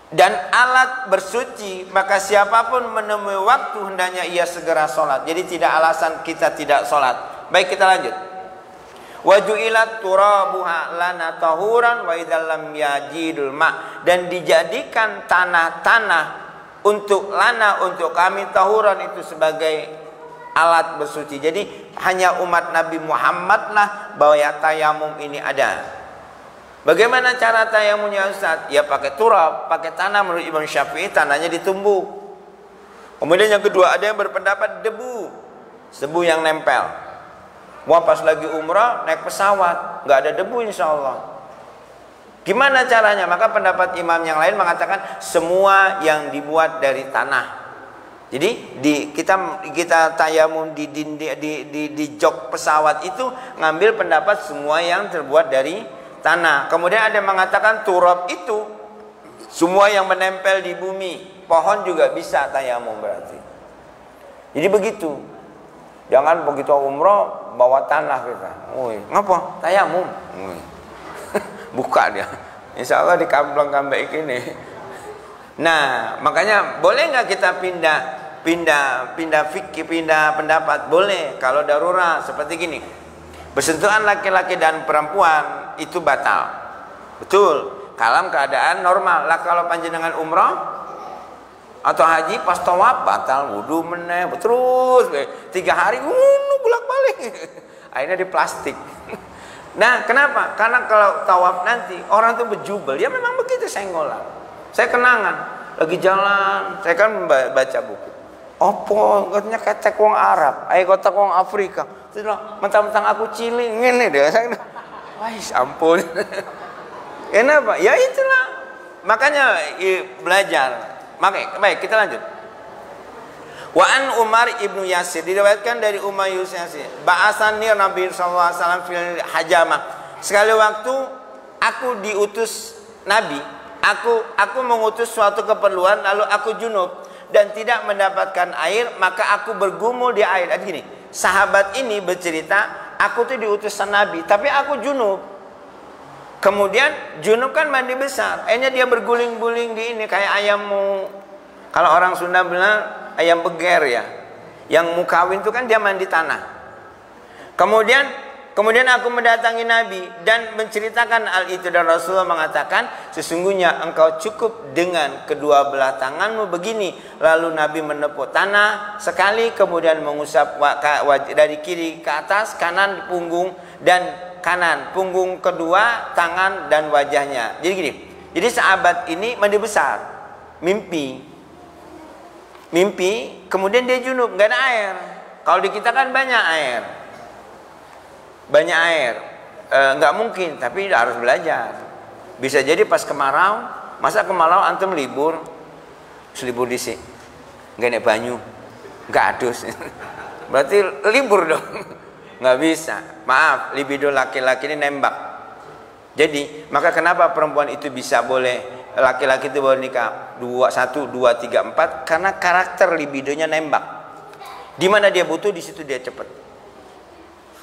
dan alat bersuci, maka siapapun menemui waktu hendaknya ia segera sholat. Jadi tidak alasan kita tidak sholat. Baik, kita lanjut. Wa ju'ilat turabuha lana tahuran wa idzal lam yajidul ma. Dan dijadikan tanah-tanah untuk kami tahuran itu sebagai alat bersuci. Jadi hanya umat Nabi Muhammad lah bahwa tayamum ini ada. Bagaimana cara tayamumnya Ustaz? Ya pakai turab, pakai tanah. Menurut Imam Syafi'i tanahnya ditumbuk. Kemudian yang kedua, ada yang berpendapat debu yang nempel. Wah, pas lagi umrah naik pesawat nggak ada debu insya Allah. Gimana caranya? Maka pendapat imam yang lain mengatakan semua yang dibuat dari tanah. Jadi kita tayamum di jok pesawat itu ngambil pendapat semua yang terbuat dari tanah. Kemudian ada yang mengatakan turab itu semua yang menempel di bumi. Pohon juga bisa tayamum berarti. Jadi begitu. Jangan begitu umroh bawa tanah kita. Woi, ngapa? Tayamum. Buka dia. Insya Allah di kampung-kampung ini. Nah, makanya boleh nggak kita pindah fikih, pindah pendapat? Boleh kalau darurat seperti gini. Bersentuhan laki-laki dan perempuan itu batal. Betul. Dalam keadaan normal. Lah kalau panjenengan umrah atau haji pas tawaf batal wudu meneh terus 3 hari bolak-balik. Akhirnya di plastik. Nah, kenapa? Karena kalau tawaf nanti orang tuh berjubel. Ya memang begitu senggolan. Saya kenangan lagi jalan, saya kan baca buku. Opo, katanya ketek wong Arab, ayo kotak wong Afrika. Mentang-mentang aku cilik ngene deh. Wah, ampun. Kenapa? Ya itulah. Makanya belajar. Baik, kita lanjut. Wa an Umar ibnu Yasir, diriwayatkan dari Umar ibnu Yasir, ba'asani Nabi sallallahu alaihi wasallam fil hajamah. Sekali waktu aku diutus Nabi, aku mengutus suatu keperluan lalu aku junub dan tidak mendapatkan air, maka aku bergumul di air. Gini, sahabat ini bercerita, aku tuh diutusan Nabi, tapi aku junub. Kemudian junub kan mandi besar, akhirnya dia berguling-guling di ini kayak ayammu. Kalau orang Sunda bilang ayam beger ya, yang mau kawin itu kan dia mandi tanah. Kemudian aku mendatangi Nabi dan menceritakan hal itu, dan Rasulullah mengatakan sesungguhnya engkau cukup dengan kedua belah tanganmu begini. Lalu Nabi menepuk tanah sekali, kemudian mengusap dari kiri ke atas, kanan punggung dan kanan punggung kedua, tangan dan wajahnya. Jadi gini. Jadi sahabat ini mandi besar, mimpi, kemudian dia junub, nggak ada air. Kalau di kita kan banyak air. Nggak mungkin, tapi harus belajar. Bisa jadi pas kemarau, masa kemarau antum libur di sini, nggak ada banyu, nggak adus, berarti libur dong, nggak bisa. Maaf, libido laki-laki ini nembak. Jadi maka kenapa perempuan itu bisa boleh, laki-laki itu boleh nikah 1, 2, 3, 4, karena karakter libidonya nembak. Di mana dia butuh, di situ dia cepat.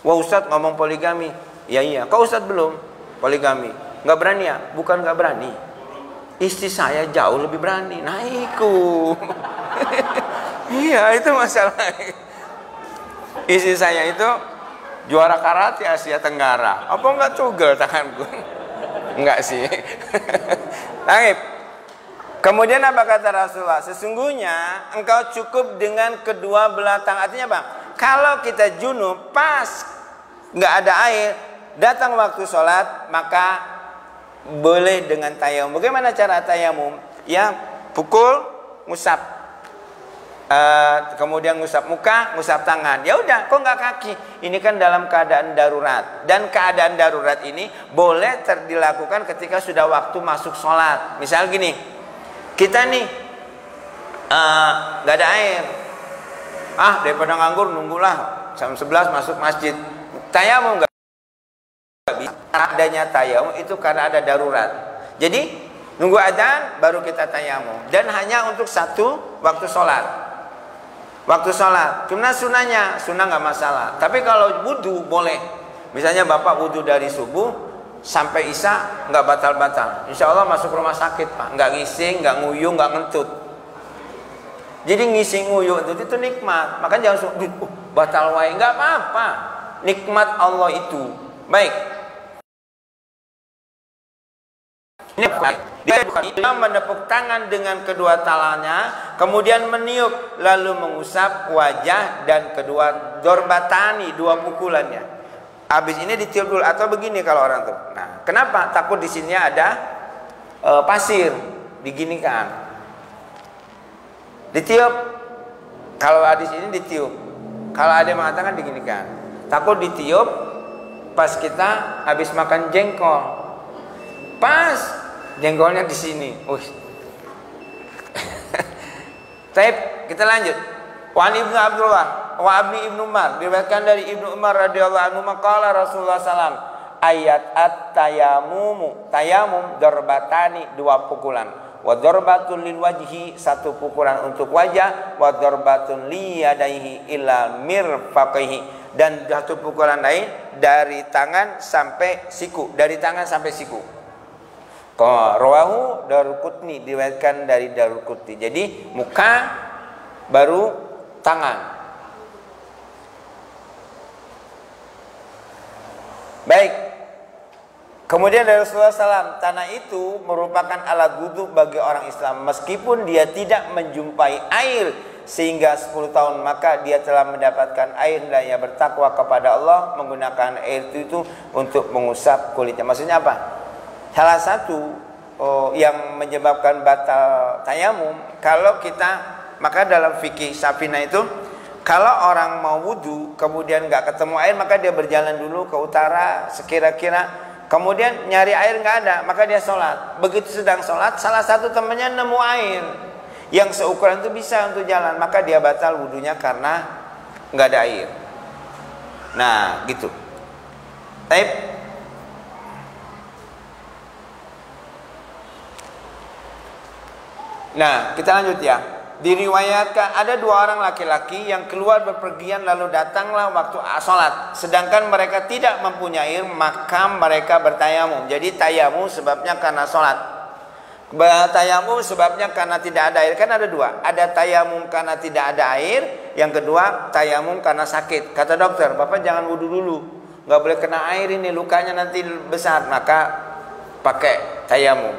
Wah Ustadz ngomong poligami. Ya iya. Kau Ustadz belum poligami? Nggak berani ya? Bukan nggak berani. Istri saya jauh lebih berani. Nah itu. Iya itu masalah. Istri saya itu juara karate Asia Tenggara. Apa nggak tugel tanganku? Enggak sih. Baik. Kemudian apa kata Rasulullah? Sesungguhnya engkau cukup dengan kedua belah tangan. Artinya apa? Kalau kita junub pas nggak ada air, datang waktu sholat, maka boleh dengan tayamum. Bagaimana cara tayamum? Ya, pukul, ngusap, kemudian ngusap muka, ngusap tangan. Ya udah, kok nggak kaki? Ini kan dalam keadaan darurat. Dan keadaan darurat ini boleh dilakukan ketika sudah waktu masuk sholat. Misal gini, kita nih nggak ada air. Daripada nganggur nunggulah jam 11 masuk masjid. Tayamum nggak bisa. Adanya tayamum itu karena ada darurat. Jadi nunggu adzan baru kita tayamum, dan hanya untuk satu waktu sholat. Waktu sholat, cuma sunahnya, sunah nggak masalah. Tapi kalau wudu boleh. Misalnya bapak wudu dari subuh sampai isya nggak batal-batal. Insya Allah masuk rumah sakit pak, nggak ngising, nggak nguyuh, nggak ngentut. Jadi ngising nguyuh itu nikmat. Makanya jangan batal wae, nggak apa-apa. Nikmat Allah itu baik. Ini dia menepuk tangan dengan kedua tangannya, kemudian meniup, lalu mengusap wajah dan kedua dorbatani, dua pukulannya. Habis ini ditiup dulu, atau begini kalau orang tuh. Nah, kenapa? Takut di sini ada pasir, diginikan. Ditiup. Kalau hadis ini ditiup. Kalau ada yang mengatakan diginikan. Takut ditiup pas kita habis makan jengkol. Pas jengkolnya di sini. Taib, kita lanjut. Wa Ibnu Abdullah wa Abi Ibnu Umar, diriwayatkan dari Ibnu Umar radhiyallahu anhu maqala Rasulullah sallam, ayat at-tayammum, tayamum darbatani, dua pukulan. Wa darbatun lil wajhi, satu pukulan untuk wajah, wa darbatun li yadaihi ila mirfaqihi, dan satu pukulan lain dari tangan sampai siku, dari tangan sampai siku. Rawahu Daruqutni, diriwayatkan dari Daruqutni. Jadi muka baru tangan. Baik. Kemudian dari Rasulullah SAW, tanah itu merupakan alat wudhu bagi orang Islam. Meskipun dia tidak menjumpai air sehingga 10 tahun, maka dia telah mendapatkan air dan ia bertakwa kepada Allah menggunakan air itu untuk mengusap kulitnya. Maksudnya apa? Salah satu yang menyebabkan batal tayamum, kalau kita, maka dalam fikih Syafi'iyah itu, kalau orang mau wudu kemudian nggak ketemu air, maka dia berjalan dulu ke utara sekira-kira, kemudian nyari air nggak ada, maka dia sholat. Begitu sedang sholat, salah satu temannya nemu air yang seukuran itu bisa untuk jalan, maka dia batal wudunya karena nggak ada air. Nah, gitu. Taib. Nah, kita lanjut ya. Diriwayatkan ada dua orang laki-laki yang keluar berpergian, lalu datanglah waktu sholat, sedangkan mereka tidak mempunyai air, maka mereka bertayamum. Jadi tayamum sebabnya karena sholat, tayamum sebabnya karena tidak ada air. Kan ada dua, ada tayamum karena tidak ada air, yang kedua tayamum karena sakit. Kata dokter, bapak jangan wudhu dulu, nggak boleh kena air, ini lukanya nanti besar, maka pakai tayamum.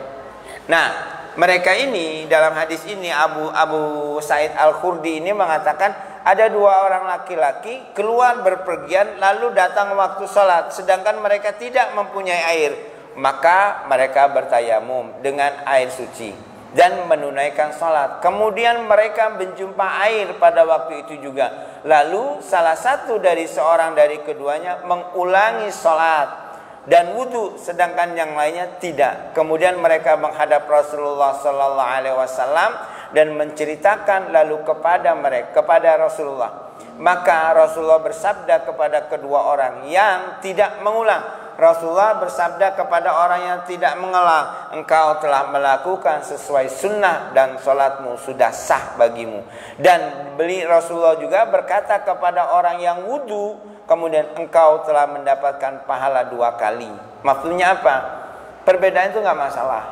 Nah, mereka ini dalam hadis ini Abu Sa'id Al-Khudri ini mengatakan ada dua orang laki-laki keluar berpergian lalu datang waktu sholat, sedangkan mereka tidak mempunyai air, maka mereka bertayamum dengan air suci dan menunaikan sholat. Kemudian mereka menjumpa air pada waktu itu juga, lalu salah satu dari seorang dari keduanya mengulangi sholat dan wudu, sedangkan yang lainnya tidak. Kemudian mereka menghadap Rasulullah Sallallahu Alaihi Wasallam dan menceritakan lalu kepada Rasulullah. Maka Rasulullah bersabda kepada kedua orang yang tidak mengulang. Rasulullah bersabda kepada orang yang tidak mengulang, engkau telah melakukan sesuai sunnah dan sholatmu sudah sah bagimu. Dan Rasulullah juga berkata kepada orang yang wudu, kemudian engkau telah mendapatkan pahala 2 kali. Maksudnya apa? Perbedaan itu nggak masalah.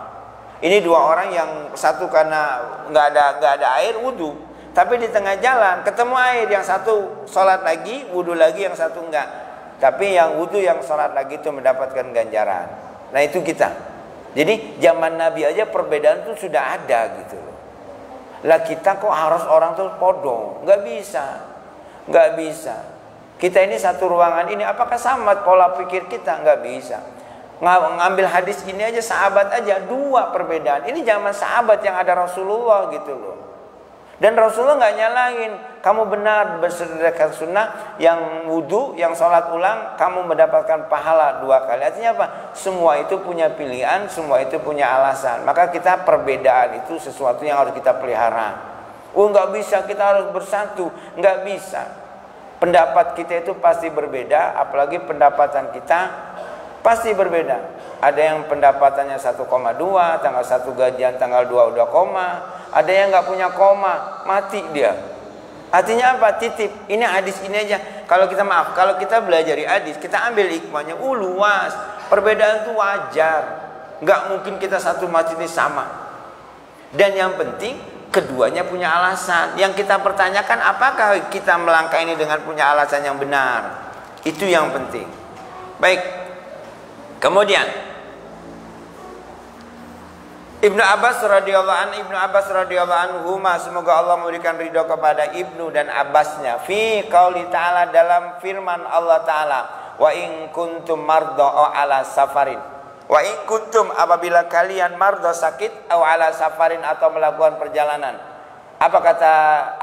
Ini dua orang yang satu karena nggak ada air wudu, tapi di tengah jalan ketemu air, yang satu sholat lagi, wudu lagi, yang satu enggak. Tapi yang wudu yang sholat lagi itu mendapatkan ganjaran. Nah itu kita. Jadi zaman Nabi aja perbedaan itu sudah ada gitu loh. Lah kita kok harus orang tuh podo? Nggak bisa, nggak bisa. Kita ini satu ruangan ini, apakah sama pola pikir kita? Nggak bisa. Ngambil hadis ini aja, sahabat aja, dua perbedaan. Ini zaman sahabat yang ada Rasulullah gitu loh. Dan Rasulullah nggak nyalain, kamu benar berdasarkan sunnah, yang wudu, yang sholat ulang, kamu mendapatkan pahala 2 kali. Artinya apa? Semua itu punya pilihan, semua itu punya alasan. Maka kita perbedaan itu sesuatu yang harus kita pelihara. Oh nggak bisa, kita harus bersatu. Nggak bisa. Pendapat kita itu pasti berbeda, apalagi pendapatan kita pasti berbeda. Ada yang pendapatannya 1,2, tanggal 1 gajian, tanggal 2 udah koma. Ada yang nggak punya koma, mati dia. Artinya apa? Titip. Ini hadis ini aja. Kalau kita kalau kita belajar hadis, kita ambil hikmahnya. Luas. Perbedaan itu wajar. Nggak mungkin kita satu masjid ini sama. Dan yang penting keduanya punya alasan. Yang kita pertanyakan, apakah kita melangkah ini dengan punya alasan yang benar? Itu yang penting. Baik. Kemudian Ibnu Abbas radhiyallahu anhu, semoga Allah memberikan ridho kepada Ibnu dan Abbasnya, fi qauli ta'ala, dalam firman Allah Ta'ala, wa in kuntum marda ala safarin. Wa in kuntum, apabila kalian marda, sakit, atau ala safarin, atau melakukan perjalanan. Apa kata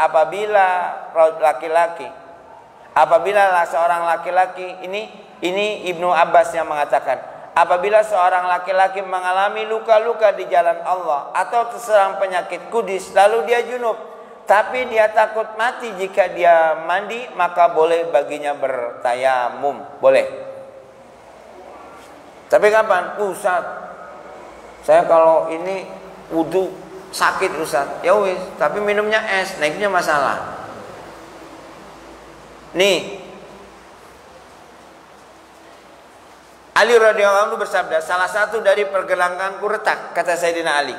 apabila laki-laki? Apabila seorang laki-laki, ini Ibnu Abbas yang mengatakan, apabila seorang laki-laki mengalami luka-luka di jalan Allah atau terserang penyakit kudis, lalu dia junub, tapi dia takut mati jika dia mandi, maka boleh baginya bertayamum. Boleh. Tapi kapan? Ustaz, saya kalau ini wudu sakit Ustaz. Ya wis, tapi minumnya es, naiknya masalah. Nih, Ali radhiyallahu anhu bersabda, salah satu dari pergelanganku retak, kata Sayyidina Ali.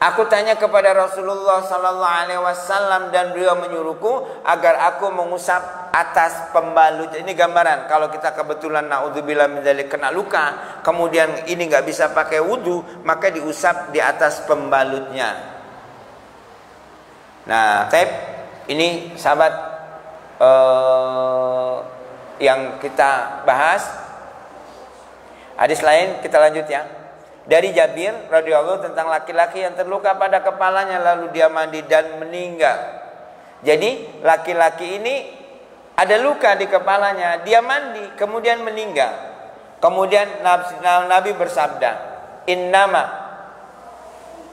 Aku tanya kepada Rasulullah sallallahu alaihi wasallam dan beliau menyuruhku agar aku mengusap atas pembalut. Ini gambaran kalau kita kebetulan naudzubillah min dzalik kena luka, kemudian ini nggak bisa pakai wudu, maka diusap di atas pembalutnya. Nah, ini sahabat yang kita bahas. Hadis lain kita lanjut ya. Dari Jabir radhiyallahu tentang laki-laki yang terluka pada kepalanya lalu dia mandi dan meninggal. Jadi laki-laki ini ada luka di kepalanya, dia mandi kemudian meninggal. Kemudian Nabi bersabda,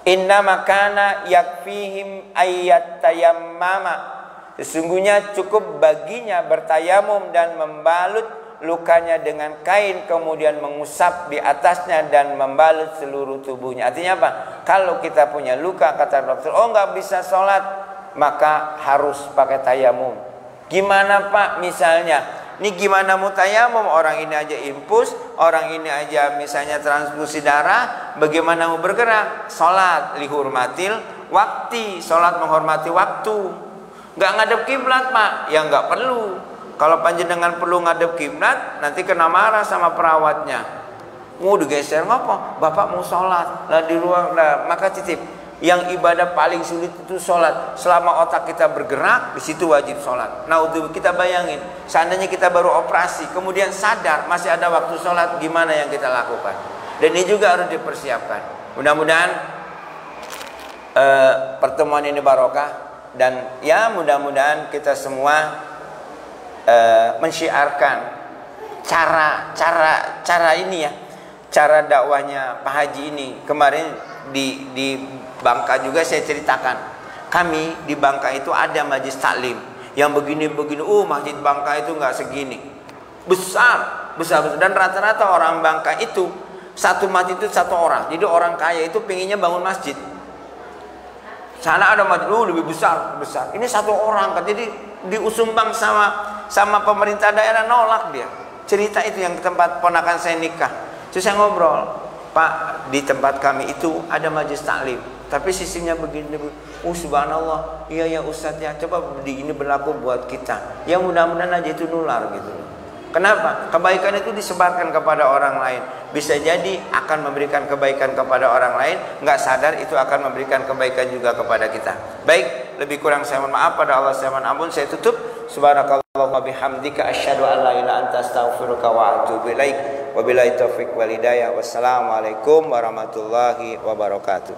Innama kana yakfihim ayat tayammama. Sesungguhnya cukup baginya bertayamum dan membalut lukanya dengan kain, kemudian mengusap di atasnya dan membalut seluruh tubuhnya. Artinya apa? Kalau kita punya luka, kata dokter, oh nggak bisa sholat, maka harus pakai tayamum. Gimana Pak? Misalnya, ini gimana mau tayamum? Orang ini aja impus, orang ini aja misalnya transfusi darah, bagaimana mau bergerak? Sholat lihurmatil waktu, sholat menghormati waktu. Nggak ngadep kiblat Pak? Ya nggak perlu. Kalau panjenengan perlu ngadep kiblat, nanti kena marah sama perawatnya. Mau digeser ngapa? Bapak mau sholat, lah di ruang, lah maka titip. Yang ibadah paling sulit itu sholat. Selama otak kita bergerak, di situ wajib sholat. Nah, untuk kita bayangin, seandainya kita baru operasi, kemudian sadar masih ada waktu sholat, gimana yang kita lakukan? Dan ini juga harus dipersiapkan. Mudah-mudahan pertemuan ini barokah, dan ya mudah-mudahan kita semua mensyiarkan cara ini ya, cara dakwahnya Pak Haji ini. Kemarin di Bangka juga saya ceritakan, kami di Bangka itu ada majlis taklim yang begini-begini. Masjid Bangka itu nggak segini, besar, dan rata-rata orang Bangka itu satu masjid itu satu orang. Jadi orang kaya itu pengennya bangun masjid. Sana ada masjid lebih besar. Ini satu orang kan, jadi diusumbang sama pemerintah daerah, nolak dia. Cerita itu yang tempat ponakan saya nikah. Terus saya ngobrol, Pak, di tempat kami itu ada majelis taklim, tapi sistemnya begini. Subhanallah. Iya ya Ustadz ya, coba ini berlaku buat kita. Ya mudah-mudahan aja itu nular gitu. Kenapa? Kebaikan itu disebarkan kepada orang lain. Bisa jadi akan memberikan kebaikan kepada orang lain, nggak sadar itu akan memberikan kebaikan juga kepada kita. Baik, lebih kurang saya mohon maaf, pada Allah saya mohon ampun. Saya tutup. Subhanakallahumma bihamdika asyhadu an la ilaha illa anta astaghfiruka wa atubu ilaik. Wabillahi taufiq wal hidayah. Wassalamualaikum warahmatullahi wabarakatuh.